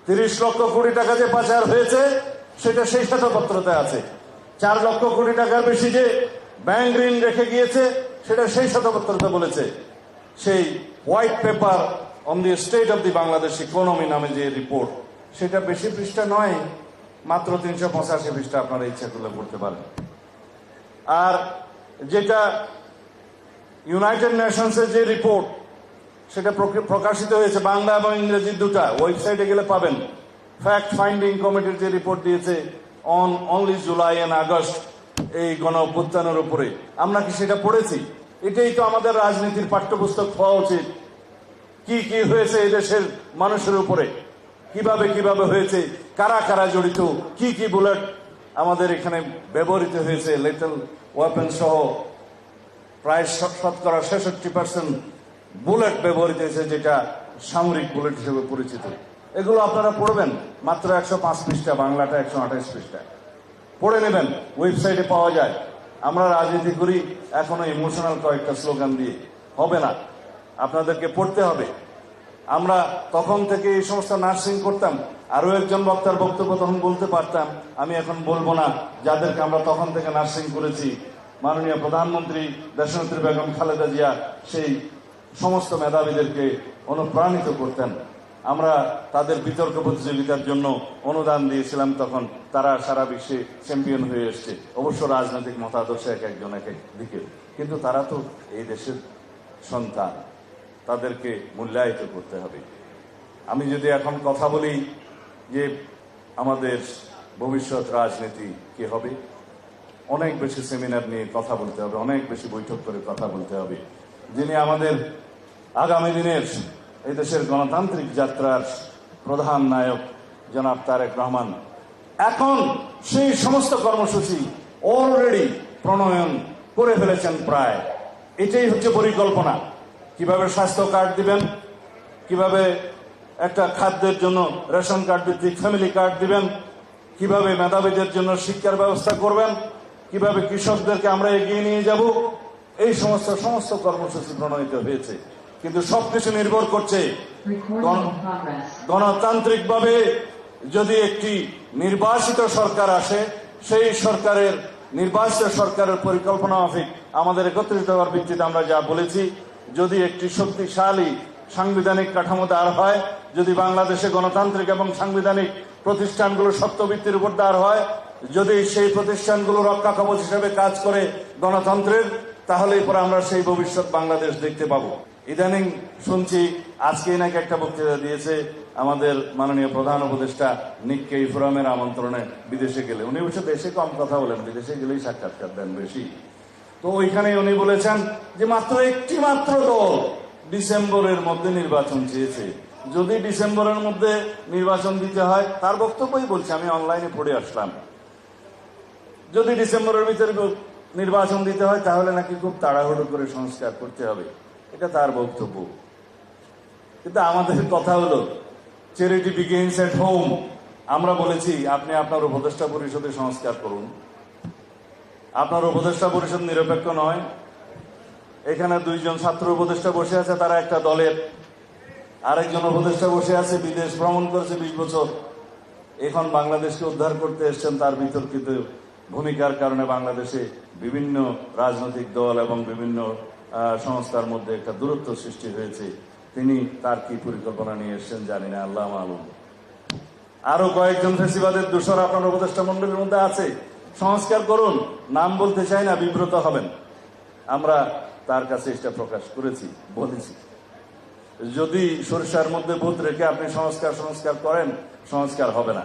30 লক্ষ কোটি টাকা যে পাচার হয়েছে সেটা সেই শ্বেতপত্রতে আছে। 4 লক্ষ কোটি টাকার বেশি যে ব্যাংক ঋণ রেখে গিয়েছে সেটা সেই শ্বেতপত্রতে বলেছে। সেই white paper on the state of the Bangladesh economy নামে যে রিপোর্ট, সেটা বেশি পৃষ্ঠা নয়, মাত্র 385 পৃষ্ঠা। আপনারা ইচ্ছা করলে পড়তে পারেন। আর যেটা ইউনাইটেড নেশনসের যে রিপোর্ট, সেটা প্রকাশিত হয়েছে বাংলা এবং ইংরেজি দুটা, ওয়েবসাইটে গেলে পাবেন। ফ্যাক্ট ফাইন্ডিং কমিটির যে রিপোর্ট দিয়েছে on only July and August এই গণ অভ্যুত্থানের উপরে, আমরা কি সেটা পড়েছি? এটাই তো আমাদের রাজনীতির পাঠ্যপুস্তক হওয়া উচিত। কি কি হয়েছে এই দেশের মানুষের উপরে, কিভাবে কিভাবে হয়েছে, কারা কারা জড়িত, কি কি বুলেট আমাদের এখানে ব্যবহৃত হয়েছে, লিটল ওয়েপন সহ প্রায় 66% বুলেট ব্যবহৃত হয়েছে, যেটা সামরিক বুলেট হিসেবে পরিচিত। এগুলো আপনারা পড়বেন, মাত্র 105 পৃষ্ঠা, বাংলাটা 128 পৃষ্ঠা। পড়ে নেবেন, ওয়েবসাইটে পাওয়া যায়। আমরা রাজনীতি করি এখনো ইমোশনাল কয়েকটা স্লোগান দিয়ে হবে না, আপনাদেরকে পড়তে হবে। আমরা তখন থেকে এই সমস্ত নার্সিং করতাম। আরো একজন বক্তার বক্তব্য তখন বলতে পারতাম, আমি এখন বলবো না, যাদেরকে আমরা তখন থেকে নার্সিং করেছি। মাননীয় প্রধানমন্ত্রী দেশনেত্রী বেগম খালেদা জিয়া সেই সমস্ত মেধাবীদেরকে অনুপ্রাণিত করতেন। আমরা তাদের বিতর্ক প্রতিযোগিতার জন্য অনুদান দিয়েছিলাম, তখন তারা সারা বিশ্বে চ্যাম্পিয়ন হয়ে এসছে। অবশ্য রাজনৈতিক মতাদর্শ এক একজন এক এক দিকে, কিন্তু তারা তো এই দেশের সন্তান, তাদেরকে মূল্যায়িত করতে হবে। আমি যদি এখন কথা বলি যে আমাদের ভবিষ্যৎ রাজনীতি কি হবে, অনেক বেশি সেমিনার নিয়ে কথা বলতে হবে, অনেক বেশি বৈঠক করে কথা বলতে হবে। যিনি আমাদের আগামী দিনের এই দেশের গণতান্ত্রিক যাত্রার প্রধান নায়ক জনাব তারেক রহমান, এখন সেই সমস্ত কর্মসূচি অলরেডি প্রণয়ন করে ফেলেছেন প্রায়। এটাই হচ্ছে পরিকল্পনা। কিভাবে স্বাস্থ্য কার্ড দিবেন, কিভাবে একটা খাদ্যের জন্য রেশন কার্ড ভিত্তিক ফ্যামিলি কার্ড দিবেন, কিভাবে মেধাবীদের জন্য শিক্ষার ব্যবস্থা করবেন, কিভাবে কৃষকদেরকে আমরা এগিয়ে নিয়ে যাব, এই সমস্ত কর্মসূচি প্রণয়িত হয়েছে। কিন্তু সবকিছু নির্ভর করছে গণতান্ত্রিকভাবে যদি একটি নির্বাচিত সরকার আসে, সেই সরকারের নির্বাচিত সরকারের পরিকল্পনা মাফিক আমাদের একত্রিত হওয়ার ভিত্তিতে আমরা যা বলেছি, যদি একটি শক্তিশালী সাংবিধানিক কাঠামো দাঁড় হয়, যদি বাংলাদেশে গণতান্ত্রিক এবং সাংবিধানিক প্রতিষ্ঠানগুলো সত্যভিত্তির উপর দাঁড় হয়, যদি সেই প্রতিষ্ঠানগুলো রক্ষা কবচ হিসেবে কাজ করে গণতন্ত্রের, তাহলেই পরে আমরা সেই ভবিষ্যৎ বাংলাদেশ দেখতে পাবো। ইদানিং শুনছি আজকেই নাকি একটা বক্তৃতা দিয়েছে আমাদের মাননীয় প্রধান উপদেষ্টা নিক্কেই ফোরামের আমন্ত্রণে বিদেশে গেলে। উনি অবশ্য দেশে কম কথা বলেন, বিদেশে গেলেই সাক্ষাৎকার দেন বেশি। তো ওইখানে উনি বলেছেন যে মাত্র একটি মাত্র দল ডিসেম্বরের মধ্যে নির্বাচন চেয়েছে। যদি ডিসেম্বরের মধ্যে নির্বাচন দিতে হয়, তার বক্তব্যই বলছে, আমি অনলাইনে পড়ে আসলাম, যদি ডিসেম্বরের ভিতরে নির্বাচন দিতে হয় তাহলে নাকি খুব তাড়াহুড়ো করে সংস্কার করতে হবে। এটা তার বক্তব্য। কিন্তু আমাদের কথা হলো চ্যারিটি বিগিনস এট হোম। আমরা বলেছি আপনি আপনার উপদেষ্টা পরিষদে সংস্কার করুন। আপনার উপদেষ্টা পরিষদ নিরপেক্ষ নয়। এখানে 2 জন ছাত্র উপদেষ্টা বসে আছে, তারা একটা দলের। আরেকজন উপদেষ্টা বসে আছে, বিদেশ ভ্রমণ করেছে 20 বছর, এখন বাংলাদেশকে উদ্ধার করতে এসছেন। তার বিতর্কিত ভূমিকার কারণে বাংলাদেশে বিভিন্ন রাজনৈতিক দল এবং বিভিন্ন সংস্থার মধ্যে একটা দূরত্ব সৃষ্টি হয়েছে। তিনি তার কি পরিকল্পনা নিয়ে এসছেন জানি না, আল্লাহ মালুম। আরো কয়েকজন ফেসিবাদের দোষর আপনার উপদেষ্টা মন্ডলীর মধ্যে আছে। সংস্কার করুন, নাম বলতে চাই না, বিব্রত হবেন। আমরা তার কাছে এটা প্রকাশ করেছি, বলেছি, যদি সরিষার মধ্যে ভূত রেখে আপনি সংস্কার করেন, সংস্কার হবে না।